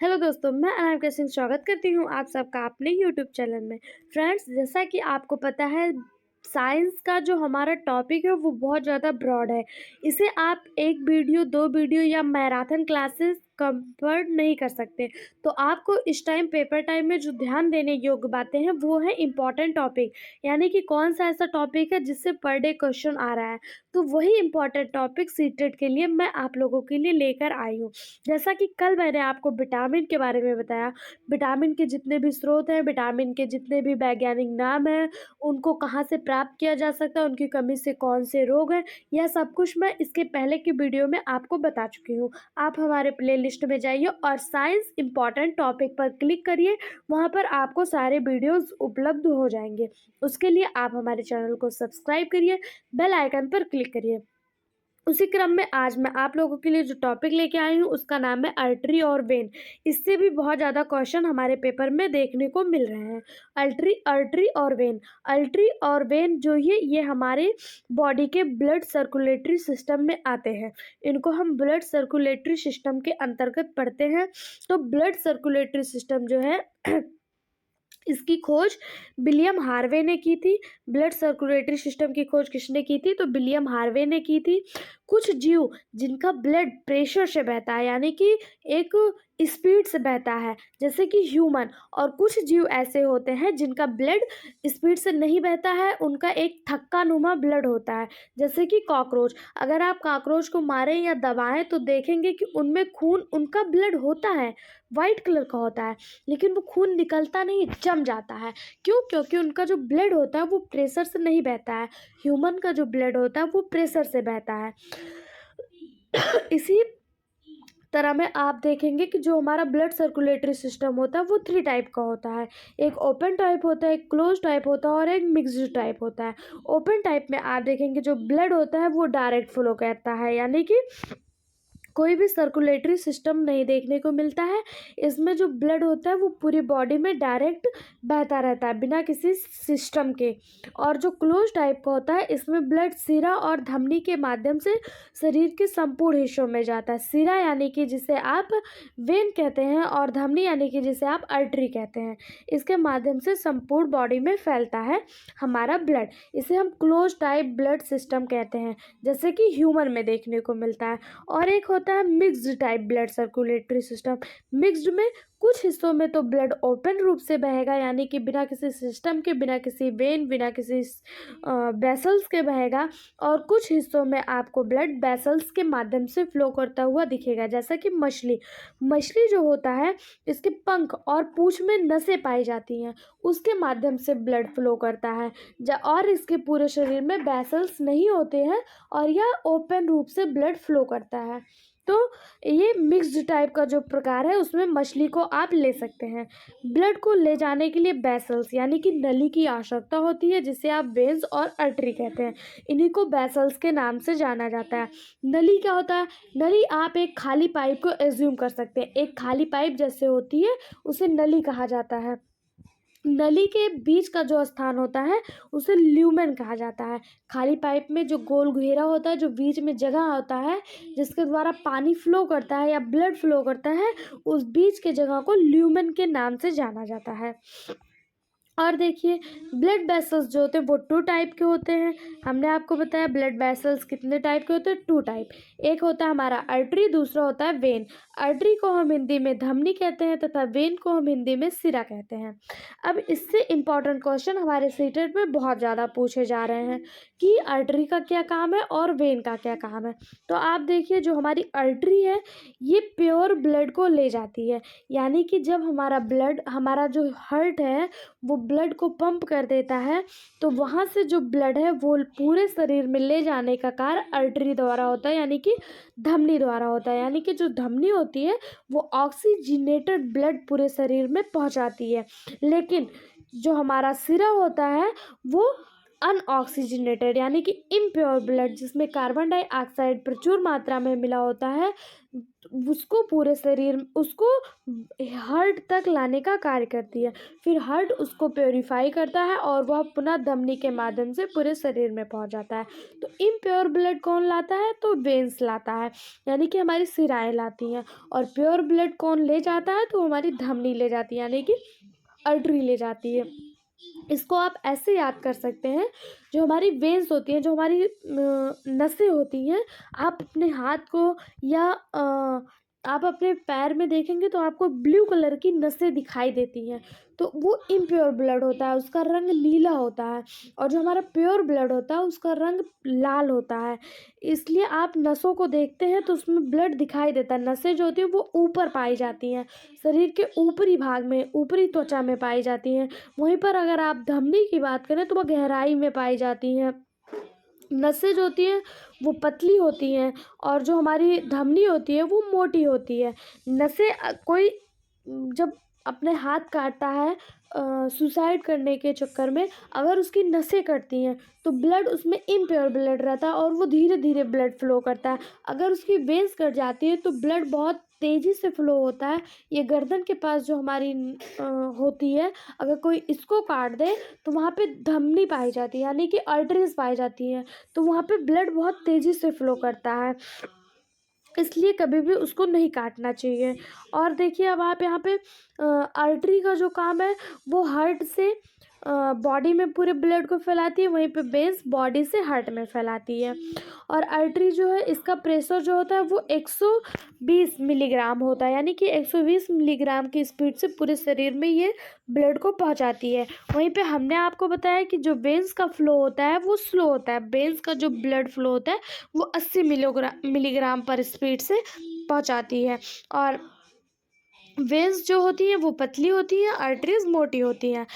Hello दोस्तों, मैं अनामिका सिंह स्वागत करती हूँ आप सबका अपने यूट्यूब चैनल में। फ्रेंड्स, जैसा कि आपको पता है, साइंस का जो हमारा टॉपिक है वो बहुत ज़्यादा ब्रॉड है। इसे आप एक वीडियो, 2 वीडियो या मैराथन क्लासेस कवर नहीं कर सकते। तो आपको इस टाइम पेपर टाइम में जो ध्यान देने योग्य बातें हैं वो है इम्पॉर्टेंट टॉपिक, यानी कि कौन सा ऐसा टॉपिक है जिससे पर डे क्वेश्चन आ रहा है। तो वही इम्पॉर्टेंट टॉपिक सीटेट के लिए मैं आप लोगों के लिए लेकर आई हूँ। जैसा कि कल मैंने आपको विटामिन के बारे में बताया, विटामिन के जितने भी स्रोत हैं, विटामिन के जितने भी वैज्ञानिक नाम हैं, उनको कहाँ से प्राप्त किया जा सकता है, उनकी कमी से कौन से रोग हैं, यह सब कुछ मैं इसके पहले की वीडियो में आपको बता चुकी हूँ। आप हमारे प्लेलिस्ट में जाइए और साइंस इम्पॉर्टेंट टॉपिक पर क्लिक करिए, वहाँ पर आपको सारे वीडियोज़ उपलब्ध हो जाएंगे। उसके लिए आप हमारे चैनल को सब्सक्राइब करिए, बेल आइकन पर क्लिक करिए। उसी क्रम में आज मैं आप लोगों के लिए जो टॉपिक लेके आई हूँ उसका नाम है आर्टरी और वेन। इससे भी बहुत ज़्यादा क्वेश्चन हमारे पेपर में देखने को मिल रहे हैं। आर्टरी और वेन, आर्टरी और वेन जो ये हमारे बॉडी के ब्लड सर्कुलेटरी सिस्टम में आते हैं। इनको हम ब्लड सर्कुलेटरी सिस्टम के अंतर्गत पढ़ते हैं। तो ब्लड सर्कुलेटरी सिस्टम जो है इसकी खोज विलियम हार्वे ने की थी। ब्लड सर्कुलेटरी सिस्टम की खोज किसने की थी? तो विलियम हार्वे ने की थी। कुछ जीव जिनका ब्लड प्रेशर से बहता है, यानी कि एक स्पीड से बहता है, जैसे कि ह्यूमन, और कुछ जीव ऐसे होते हैं जिनका ब्लड स्पीड से नहीं बहता है, उनका एक थक्का नुमा ब्लड होता है, जैसे कि कॉकरोच। अगर आप कॉकरोच को मारें या दबाएं तो देखेंगे कि उनमें खून, उनका ब्लड होता है, वाइट कलर का होता है, लेकिन वो खून निकलता नहीं, जम जाता है। क्यों? क्योंकि उनका जो ब्लड होता है वो प्रेशर से नहीं बहता है। ह्यूमन का जो ब्लड होता है वो प्रेशर से बहता है। इसी तरह में आप देखेंगे कि जो हमारा ब्लड सर्कुलेटरी सिस्टम होता है वो 3 टाइप का होता है। एक ओपन टाइप होता है, एक क्लोज टाइप होता है और एक मिक्स्ड टाइप होता है। ओपन टाइप में आप देखेंगे जो ब्लड होता है वो डायरेक्ट फ्लो करता है, यानी कि कोई भी सर्कुलेटरी सिस्टम नहीं देखने को मिलता है। इसमें जो ब्लड होता है वो पूरी बॉडी में डायरेक्ट बहता रहता है बिना किसी सिस्टम के। और जो क्लोज टाइप का होता है, इसमें ब्लड सिरा और धमनी के माध्यम से शरीर के संपूर्ण हिस्सों में जाता है। सिरा यानी कि जिसे आप वेन कहते हैं और धमनी यानी कि जिसे आप आर्टरी कहते हैं। इसके माध्यम से संपूर्ण बॉडी में फैलता है हमारा ब्लड। इसे हम क्लोज टाइप ब्लड सिस्टम कहते हैं, जैसे कि ह्यूमन में देखने को मिलता है। और एक होता है mixed type blood circulatory system. Mixed में कुछ हिस्सों में तो ब्लड ओपन रूप से बहेगा, यानी कि बिना किसी सिस्टम के, बिना किसी वेन, बिना किसी वेसल्स के बहेगा, और कुछ हिस्सों में आपको ब्लड वेसल्स के माध्यम से फ्लो करता हुआ दिखेगा, जैसा कि मछली जो होता है, इसके पंख और पूंछ में नसें पाई जाती हैं, उसके माध्यम से ब्लड फ्लो करता है। और इसके पूरे शरीर में वेसल्स नहीं होते हैं और यह ओपन रूप से ब्लड फ्लो करता है। तो ये मिक्स्ड टाइप का जो प्रकार है उसमें मछली को आप ले सकते हैं। ब्लड को ले जाने के लिए वेसल्स यानी कि नली की आवश्यकता होती है, जिसे आप वेन्स और आर्टरी कहते हैं। इन्हीं को वेसल्स के नाम से जाना जाता है। नली क्या होता है? नली आप एक खाली पाइप को एज्यूम कर सकते हैं। एक खाली पाइप जैसे होती है उसे नली कहा जाता है। नली के बीच का जो स्थान होता है उसे ल्यूमेन कहा जाता है। खाली पाइप में जो गोल घेरा होता है, जो बीच में जगह होता है जिसके द्वारा पानी फ्लो करता है या ब्लड फ्लो करता है, उस बीच के जगह को ल्यूमेन के नाम से जाना जाता है। और देखिए, ब्लड वेसल्स जो होते हैं वो 2 टाइप के होते हैं। हमने आपको बताया ब्लड वेसल्स कितने टाइप के होते हैं? 2 टाइप। एक होता है हमारा आर्टरी, दूसरा होता है वेन। आर्टरी को हम हिंदी में धमनी कहते हैं तथा वेन को हम हिंदी में सिरा कहते हैं। अब इससे इम्पॉर्टेंट क्वेश्चन हमारे सीटेट में बहुत ज़्यादा पूछे जा रहे हैं कि आर्टरी का क्या काम है और वेन का क्या काम है। तो आप देखिए, जो हमारी आर्टरी है ये प्योर ब्लड को ले जाती है, यानी कि जब हमारा ब्लड, हमारा जो हार्ट है वो ब्लड को पंप कर देता है, तो वहाँ से जो ब्लड है वो पूरे शरीर में ले जाने का कार्य आर्टरी द्वारा होता है, यानी कि धमनी द्वारा होता है। यानी कि जो धमनी होती है वो ऑक्सीजनेटेड ब्लड पूरे शरीर में पहुँचाती है, लेकिन जो हमारा सिरा होता है वो अनऑक्सीजनेटेड यानी कि इम्प्योर ब्लड, जिसमें कार्बन डाइऑक्साइड प्रचुर मात्रा में मिला होता है, उसको पूरे शरीर उसको हार्ट तक लाने का कार्य करती है। फिर हार्ट उसको प्योरीफाई करता है और वह पुनः धमनी के माध्यम से पूरे शरीर में पहुंच जाता है। तो इम्प्योर ब्लड कौन लाता है? तो वेन्स लाता है, यानी कि हमारी सिराएं लाती हैं। और प्योर ब्लड कौन ले जाता है? तो हमारी धमनी ले जाती है, यानी कि आर्टरी ले जाती है। इसको आप ऐसे याद कर सकते हैं, जो हमारी वेन्स होती हैं, जो हमारी नसें होती हैं, आप अपने हाथ को या आप अपने पैर में देखेंगे तो आपको ब्लू कलर की नसें दिखाई देती हैं, तो वो इम्प्योर ब्लड होता है, उसका रंग नीला होता है। और जो हमारा प्योर ब्लड होता है उसका रंग लाल होता है। इसलिए आप नसों को देखते हैं तो उसमें ब्लड दिखाई देता है। नसें जो होती हैं वो ऊपर पाई जाती हैं, शरीर के ऊपरी भाग में, ऊपरी त्वचा में पाई जाती हैं। वहीं पर अगर आप धमनी की बात करें तो वह गहराई में पाई जाती हैं। नसें जो होती हैं वो पतली होती हैं और जो हमारी धमनी होती है वो मोटी होती है। नसें कोई जब अपने हाथ काटता है सुसाइड करने के चक्कर में, अगर उसकी नसें कटती हैं तो ब्लड उसमें इम्प्योर ब्लड रहता है और वो धीरे धीरे ब्लड फ्लो करता है। अगर उसकी वेन्स कट जाती है तो ब्लड बहुत तेज़ी से फ्लो होता है। ये गर्दन के पास जो हमारी होती है, अगर कोई इसको काट दे तो वहाँ पे धमनी पाई जाती है, यानी कि आर्टरीज पाई जाती हैं, तो वहाँ पे ब्लड बहुत तेज़ी से फ्लो करता है। इसलिए कभी भी उसको नहीं काटना चाहिए। और देखिए अब आप यहाँ पे आर्टरी का जो काम है वो हार्ट से बॉडी में पूरे ब्लड को फैलाती है, वहीं पे वेन्स बॉडी से हार्ट में फैलाती है। और आर्टरी जो है इसका प्रेशर जो होता है वो 120 मिलीग्राम होता है, यानी कि 120 मिलीग्राम की स्पीड से पूरे शरीर में ये ब्लड को पहुंचाती है। वहीं पे हमने आपको बताया कि जो वेन्स का फ्लो होता है वो स्लो होता है। वेन्स का जो ब्लड फ्लो होता है वो 80 मिलीग्राम पर स्पीड से पहुंचाती है। और वेन्स जो होती हैं वो पतली होती हैं, आर्टरीज मोटी होती हैं।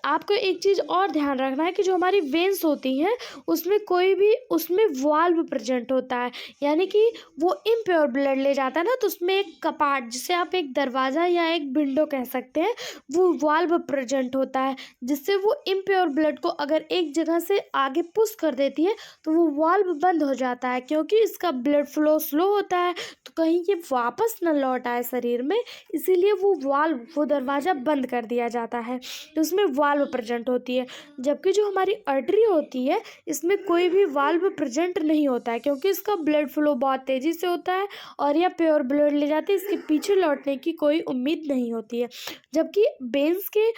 आपको एक चीज़ और ध्यान रखना है कि जो हमारी वेन्स होती हैं उसमें वाल्व प्रेजेंट होता है, यानी कि वो इम्प्योर ब्लड ले जाता है ना, तो उसमें एक कपाट, जिसे आप एक दरवाज़ा या एक विंडो कह सकते हैं, वो वाल्व प्रेजेंट होता है, जिससे वो इम्प्योर ब्लड को अगर एक जगह से आगे पुश कर देती है तो वो वाल्व बंद हो जाता है। क्योंकि इसका ब्लड फ्लो स्लो होता है तो कहीं ये वापस न लौट आए शरीर में, इसीलिए वो दरवाज़ा बंद कर दिया जाता है, तो उसमें वाल्व प्रेजेंट होती है। जबकि जो हमारी आर्टरी होती है इसमें कोई भी वाल्व प्रेजेंट नहीं होता है, क्योंकि इसका ब्लड फ्लो बहुत तेज़ी से होता है और यह प्योर ब्लड ले जाती है, इसके पीछे लौटने की कोई उम्मीद नहीं होती है। जबकि वेन्स के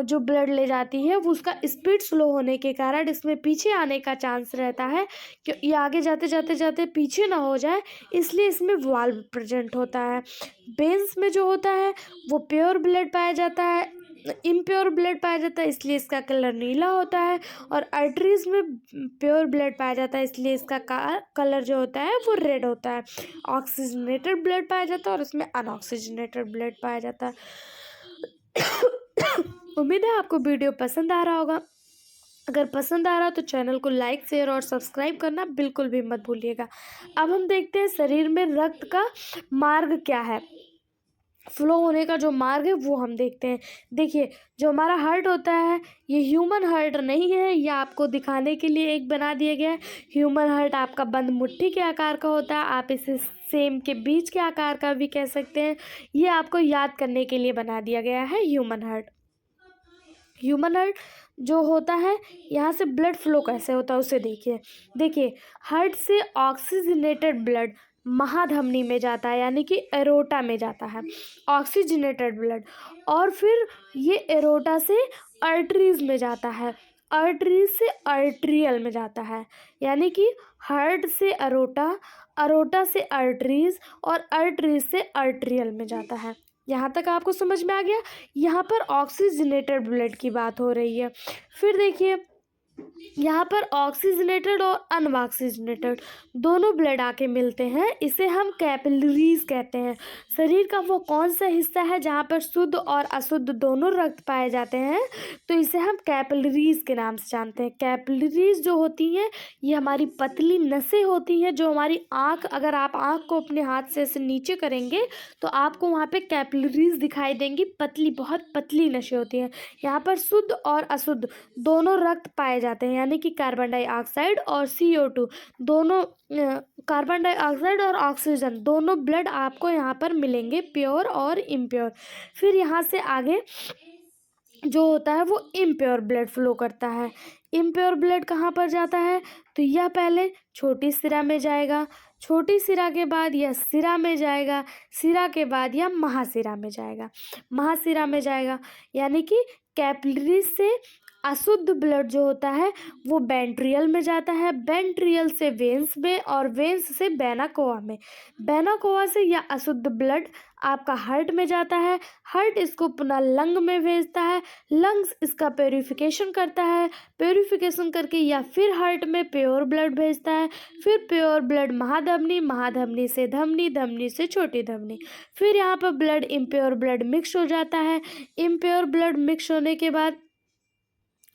जो ब्लड ले जाती है वो उसका स्पीड स्लो होने के कारण इसमें पीछे आने का चांस रहता है कि ये आगे जाते जाते जाते पीछे ना हो जाए, इसलिए इसमें वाल्व प्रेजेंट होता है। वेन्स में जो होता है वो प्योर ब्लड पाया जाता है, इम्प्योर ब्लड पाया जाता है, इसलिए इसका कलर नीला होता है। और आर्टरीज में प्योर ब्लड पाया जाता है, इसलिए इसका कलर जो होता है वो रेड होता है। ऑक्सीजनेटेड ब्लड पाया जाता है और उसमें अनऑक्सीजनेटेड ब्लड पाया जाता है। उम्मीद है आपको वीडियो पसंद आ रहा होगा। अगर पसंद आ रहा तो चैनल को लाइक, शेयर और सब्सक्राइब करना बिल्कुल भी मत भूलिएगा। अब हम देखते हैं शरीर में रक्त का मार्ग क्या है, फ्लो होने का जो मार्ग है वो हम देखते हैं। देखिए जो हमारा हार्ट होता है ये ह्यूमन हार्ट नहीं है, यह आपको दिखाने के लिए एक बना दिया गया है। ह्यूमन हार्ट आपका बंद मुट्ठी के आकार का होता है, आप इसे सेम के बीच के आकार का भी कह सकते हैं। ये आपको याद करने के लिए बना दिया गया है ह्यूमन हार्ट। ह्यूमन हार्ट जो होता है, यहाँ से ब्लड फ्लो कैसे होता है उसे देखिए हार्ट से ऑक्सीजनेटेड ब्लड महाधमनी में जाता है, यानी कि एरोटा में जाता है ऑक्सीजनेटेड ब्लड, और फिर ये एरोटा से आर्टरीज में जाता है, आर्टरीज से आर्ट्रियल में जाता है, यानी कि हार्ट से अरोटा, अरोटा से आर्टरीज और आर्टरीज से आर्ट्रियल में जाता है। यहाँ तक आपको समझ में आ गया। यहाँ पर ऑक्सीजनेटेड ब्लड की बात हो रही है। फिर देखिए यहाँ पर ऑक्सीजनेटेड और अनऑक्सीजनेटेड दोनों ब्लड आके मिलते हैं, इसे हम कैपिलरीज कहते हैं। शरीर का वो कौन सा हिस्सा है जहाँ पर शुद्ध और अशुद्ध दोनों रक्त पाए जाते हैं, तो इसे हम कैपिलरीज के नाम से जानते हैं। कैपिलरीज जो होती हैं ये हमारी पतली नसें होती हैं, जो हमारी आँख, अगर आप आँख को अपने हाथ से ऐसे नीचे करेंगे तो आपको वहाँ पे कैपिलरीज दिखाई देंगी, पतली, बहुत पतली नसें होती हैं। यहाँ पर शुद्ध और अशुद्ध दोनों रक्त पाए जाते हैं, यानी कि कार्बन डाइऑक्साइड और CO2 दोनों, कार्बन डाइऑक्साइड और ऑक्सीजन दोनों ब्लड आपको यहाँ पर मिलेंगे, प्योर और इम्प्योर। फिर यहाँ से आगे जो होता है वो इम्प्योर ब्लड फ्लो करता है। इम्प्योर ब्लड कहाँ पर जाता है? तो यह पहले छोटी सिरा में जाएगा, छोटी सिरा के बाद यह सिरा में जाएगा, सिरा के बाद यह महासिरा में जाएगा, महासिरा में जाएगा, यानी कि कैपिलरी से अशुद्ध ब्लड जो होता है वो वेंट्रियल में जाता है, वेंट्रियल से वेन्स में, और वेन्स से वेना कोवा में, वेना कोवा से यह अशुद्ध ब्लड आपका हार्ट में जाता है, हार्ट इसको पुनः लंग में भेजता है, लंग्स इसका प्योरीफिकेशन करता है, प्योरीफिकेशन करके या फिर हार्ट में प्योर ब्लड भेजता है, फिर प्योर ब्लड महाधमनी, महाधमनी से धमनी, धमनी से छोटी धमनी, फिर यहाँ पर ब्लड इम्प्योर ब्लड मिक्स हो जाता है, इम्प्योर ब्लड मिक्स होने के बाद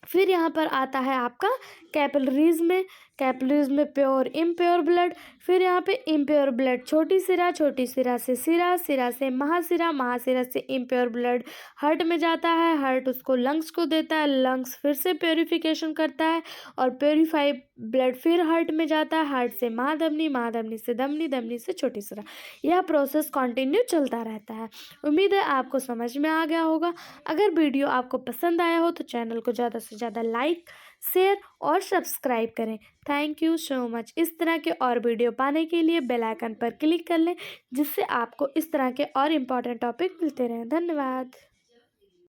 फिर यहाँ पर आता है आपका कैपिलरीज में, कैपिलरीज में प्योर इम्प्योर ब्लड, फिर यहाँ पे इम्प्योर ब्लड छोटी सिरा, छोटी सिरा से सिरा, सिरा से महासिरा, महासिरा से इम्प्योर ब्लड हार्ट में जाता है, हार्ट उसको लंग्स को देता है, लंग्स फिर से प्योरीफिकेशन करता है और प्योरीफाइड ब्लड फिर हार्ट में जाता है, हार्ट से महाधमनी, महाधमनी से धमनी, धमनी से छोटी सिरा। यह प्रोसेस कंटिन्यू चलता रहता है। उम्मीद है आपको समझ में आ गया होगा। अगर वीडियो आपको पसंद आया हो तो चैनल को ज़्यादा से ज़्यादा लाइक, शेयर और सब्सक्राइब करें। Thank you so much. इस तरह के और वीडियो पाने के लिए बेल आइकन पर क्लिक कर लें, जिससे आपको इस तरह के और इम्पोर्टेंट टॉपिक मिलते रहें। धन्यवाद।